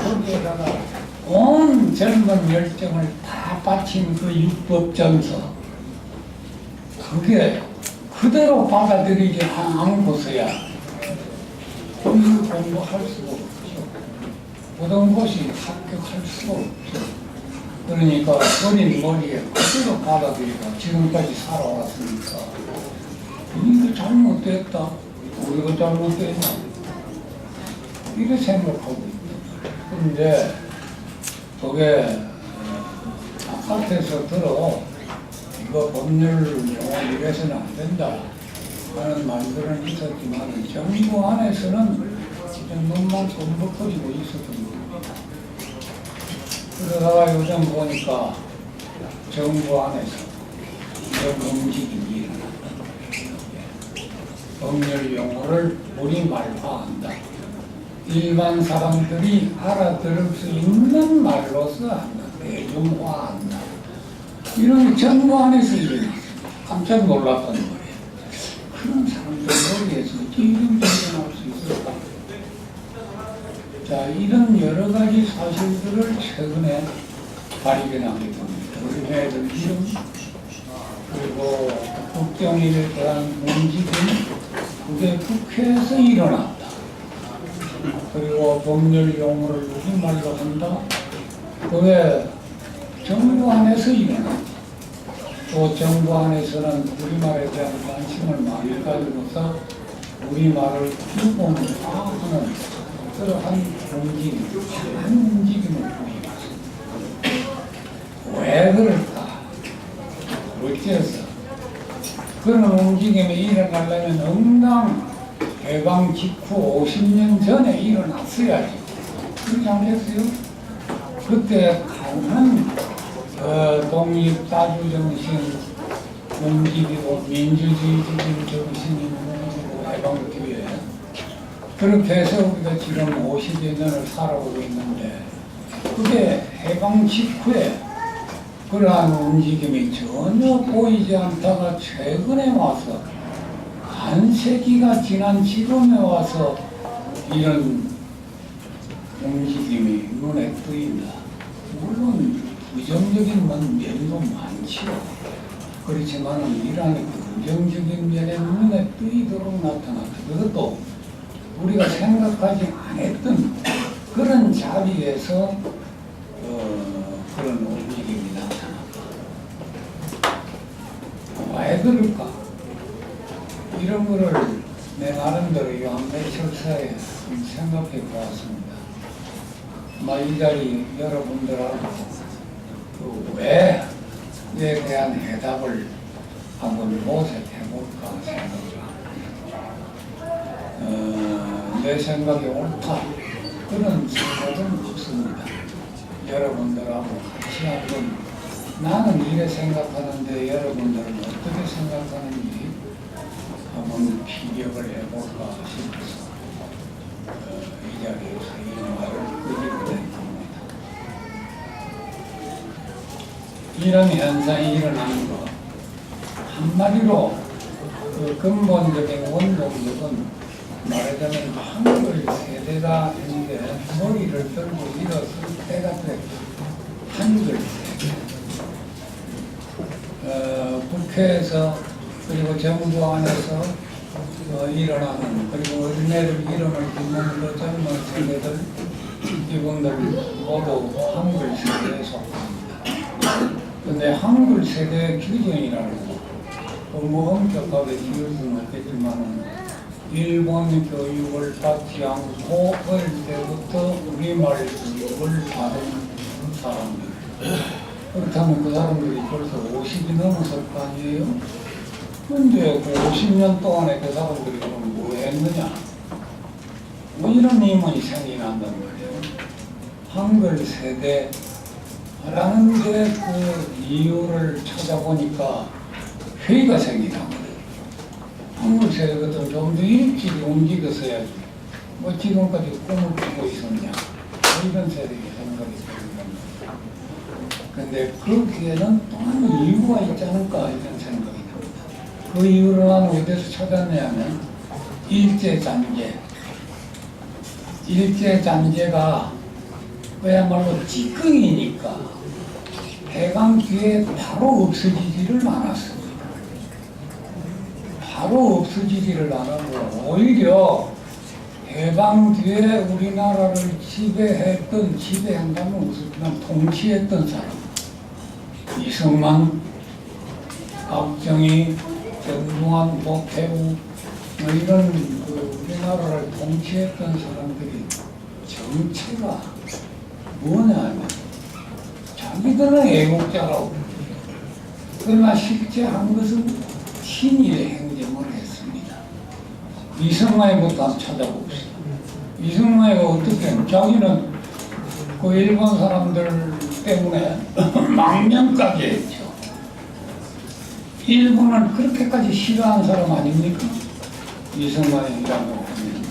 거기에다가 온 젊은 열정을 다 바친 그 육법전서, 그게 그대로 받아들이지 않고서야 이걸 공부할 수가 없죠. 모든 것이 합격할 수가 없죠. 그러니까 어린 머리에 그대로 받아들이고 지금까지 살아왔으니까 이거 잘못됐다, 우리가 잘못됐나, 이렇게 생각하고 있다. 그런데 그게 바깥에서 들어 이거 법률 용어 이래서는 안 된다 하는 말들은 있었지만 정부 안에서는 눈만 껌벅거리고 있었던 겁니다. 그러다가 요즘 보니까 정부 안에서 이런 움직임이 일어났다. 법률 용어를 우리말화한다. 일반 사람들이 알아들을 수 있는 말로서 한다. 대중화한다. 이런 게 정부 안에서 일어났습니다. 깜짝 놀랐단 말이에요. 그런 사람들 머리에서 이런 일이 일어날 수 있을까? 자, 이런 여러 가지 사실들을 최근에 발견하게 됩니다. 우리 애들 이름, 그리고 국정일에 대한 움직임, 그게 국회에서 일어났다. 그리고 법률 용어를 우리말로 한다. 그게 정부 안에서 일어났다. 또 정부 안에서는 우리말에 대한 관심을 많이 가지고서 우리말을 규범화하는 그러한 움직임, 한 움직임을 보이겠습니다. 왜 그럴까? 어째서? 그런 움직임이 일어나려면 응당 해방 직후 50년 전에 일어났어야지. 그렇지 않겠어요? 그때 강한 독립다주정신 움직이고 민주주의적인 정신이 움직이고 해방기에 그렇게 해서 우리가 지금 50여 년을 살아오고 있는데, 그게 해방 직후에 그러한 움직임이 전혀 보이지 않다가 최근에 와서 한 세기가 지난 지금에 와서 이런 움직임이 눈에 뜨인다. 물론 부정적인 면도 많지요. 그렇지만 이러한 긍정적인 면에 눈에 뜨이도록 나타났다. 그것도 우리가 생각하지 않았던 그런 자리에서 그런 움직임이 나타났다. 왜 그럴까? 이런 거를 내 나름대로 이 한 며칠 사이에 생각해 보았습니다. 이 자리 여러분들하고 그 왜에 대한 해답을 한번 모색해 볼까 생각을 합니다. 내 생각이 옳다, 그런 생각은 없습니다. 여러분들하고 같이 한번 나는 이래 생각하는데 여러분들은 어떻게 생각하는지 한번 비교를 해볼까 싶어서 이 자리에서 이 말을 드리게 된 겁니다. 이런 현상이 일어나는 것, 한마디로 그 근본적인 원동력은 말하자면 한글 세대가 있는데 머리를 들고 일어설 때가 됐고, 한글 세대. 국회에서 그리고 정부 안에서 일어나는, 그리고 어린애들 이름을 듣는 그 젊은 세대들, 이분들 모두 한글 세대에 속합니다. 그런데 한글 세대의 규정이라는 거, 너무 엄격하게 지을 수는 없겠지만 일본 교육을 받지 않고 어릴 때부터 우리말 교육을 받은 사람들, 그렇다면 그 사람들이 벌써 50이 넘었을 거 아니에요? 그런데 그 50년 동안에 그 사람들이 그럼 뭐 했느냐? 뭐 이런 의문이 생겨난단 말이에요. 한글 세대라는 데 그 이유를 찾아보니까 회의가 생기단 말이에요. 한글 세대거든 좀 더 일찍 움직였어야지. 뭐 지금까지 꿈을 꾸고 있었냐? 뭐 이런 세대가 생각이 들거든요. 근데 거기에는 또한 이유가 있지 않을까 이런 생각이 듭니다. 그 이유를 나는 어디서 찾았냐면 일제잔재. 일제잔재가 그야말로 찌꺼기니까 해방 뒤에 바로 없어지지를 않았습니다. 바로 없어지지를 않았고 오히려 해방 뒤에 우리나라를 지배한다면 무슨 통치했던 사람 이승만, 박정희, 전두환, 노태우 이런 우리나라를 통치했던 사람들이 정체가 뭐냐면 자기들은 애국자라고 그러나 실제 한 것은 친일 행정을 했습니다. 이승만이부터 한번 찾아봅시다. 이승만이가 어떻게 자기는 그 일본 사람들 때문에 망명까지 했죠. 일본은 그렇게까지 싫어하는 사람 아닙니까? 이승만이라고 하면.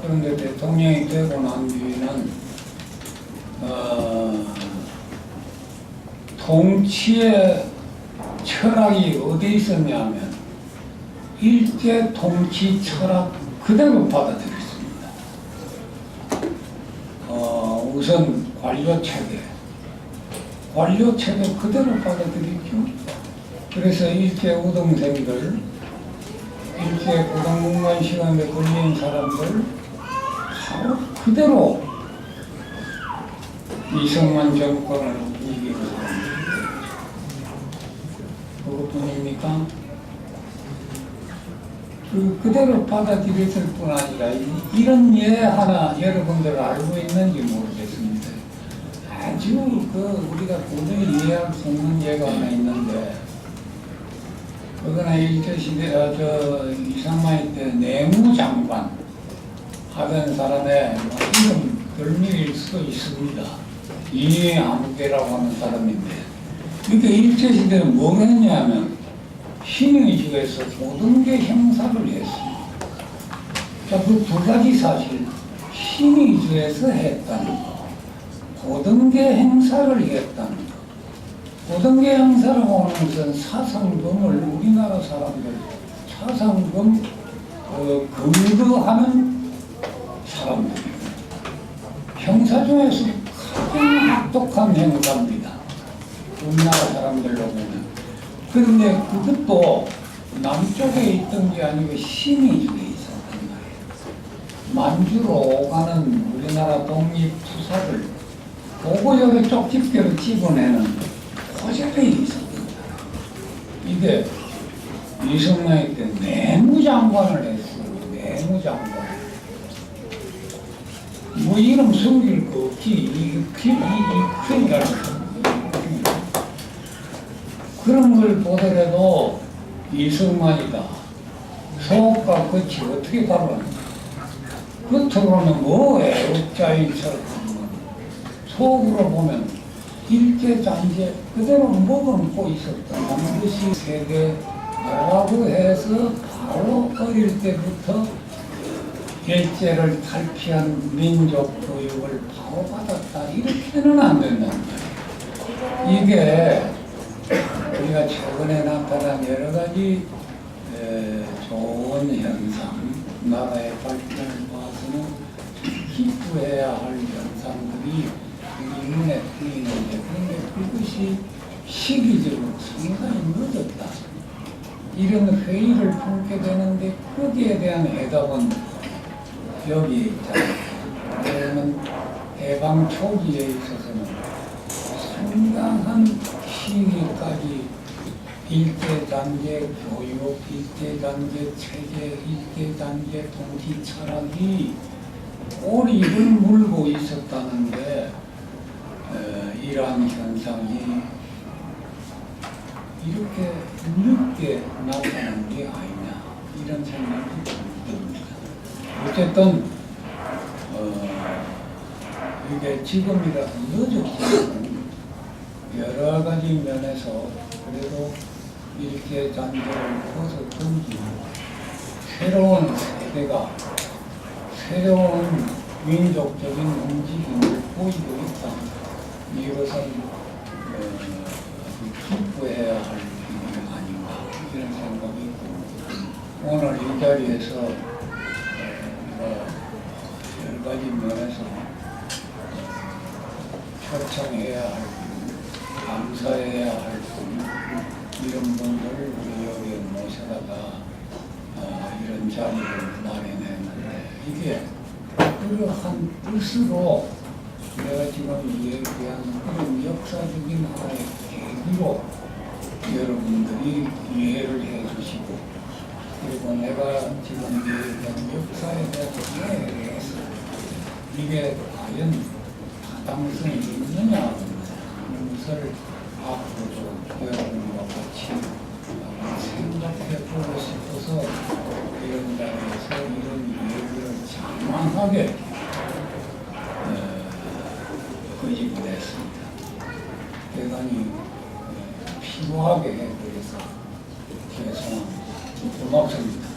그런데 대통령이 되고 난 뒤에는 통치의 철학이 어디에 있었냐면 일제 통치 철학 그대로 받아들였습니다. 우선 관료 체계 그대로 받아들였죠. 그래서 일제 우등생들, 일제 고등공간 시간에 걸린 사람들 바로 그대로 이승만 정권을 이기고 그것뿐입니까? 그대로 받아들였을 뿐 아니라 이런 예 하나 여러분들 알고 있는지 모르겠습니다. 아주 우리가 도저히 이해할 수 없는 예가 하나 있는데 그거는 일제시대 이승만 때 내무장관 하던 사람의 이름 별명일 수도 있습니다. 이암계라고 하는 사람인데 이게 일제시대는 뭐가 했냐면 신의주에서 고등계 행사를 했습니다. 자, 그 두 가지 사실 신의주에서 했다는 거, 고등계 행사를 했다는 거. 고등계 행사라고 하는 것은 사상금을 우리나라 사람들 사상금 검거하는 사람들입니다. 형사 중에서 가장 악독한 행사입니다. 우리나라 사람들로 보면. 그런데 그것도 남쪽에 있던 게 아니고 신의주에 있었단 말이에요. 만주로 오가는 우리나라 독립투사를 보고역에 쪽집게로 집어내는 고절에 있었던 거예요. 이게 이승만이 때 내무장관을 했어요. 내무장관. 뭐 이름 숨길 거 없지. 이 큰이라는 그런 걸 보더라도 이승만이다. 속과 끝이 어떻게 다르는가. 겉으로는 뭐 애국자인처럼 속으로 보면 일제장제 그대로 머금고 있었다는 것이 세계라고 해서 바로 어릴 때부터 일제를 탈피한 민족 교육을 바로 받았다. 이렇게는 안 된다는 거예요. 이게 우리가 최근에 나타난 여러 가지 좋은 현상, 나라의 발전을 봐서는 기뻐해야 할 현상들이 우리 눈에 띄는데 그런데 그것이 시기적으로 상당히 늦었다. 이런 회의를 품게 되는데 거기에 대한 해답은 여기에 있잖아요. 왜냐하면 해방 초기에 있어서는 상당한 시기까지 일제단계 교육, 일제단계 체제, 일제단계 통치 철학이 꼬리를 물고 있었다는데 이러한 현상이 이렇게 늦게 나타난 게 아니냐 이런 생각이 듭니다. 어쨌든 이게 지금이라도 늦었지만 여러 가지 면에서 그래도 이렇게 잔재를 벗어 던지고 새로운 세대가 새로운 민족적인 움직임을 보이고 있다. 이것은 기뻐해야 할 일이 아닌가 이런 생각이 듭니다. 오늘 이 자리에서 여러 가지 면에서 초청해야 할 분, 감사해야 할 분, 이런 분들을 우리 여기에 모셔다가 이런 자리를 마련했는데 이게 그러한 뜻으로 내가 지금 얘기한 그런 역사적인 하나의 계기로 여러분들이 이해를 해주시고 그리고 내가 지금 얘기한 역사에 대해서 이해를 해서 이게 과연 타당성이 있느냐 하는 것을 앞으로도 여러분과 같이 생각해 보고 싶어서 이런 자리에서 이런 얘기를 장황하게 거짓을 했습니다. 대단히 피로하게 해드려서 죄송합니다. 고맙습니다.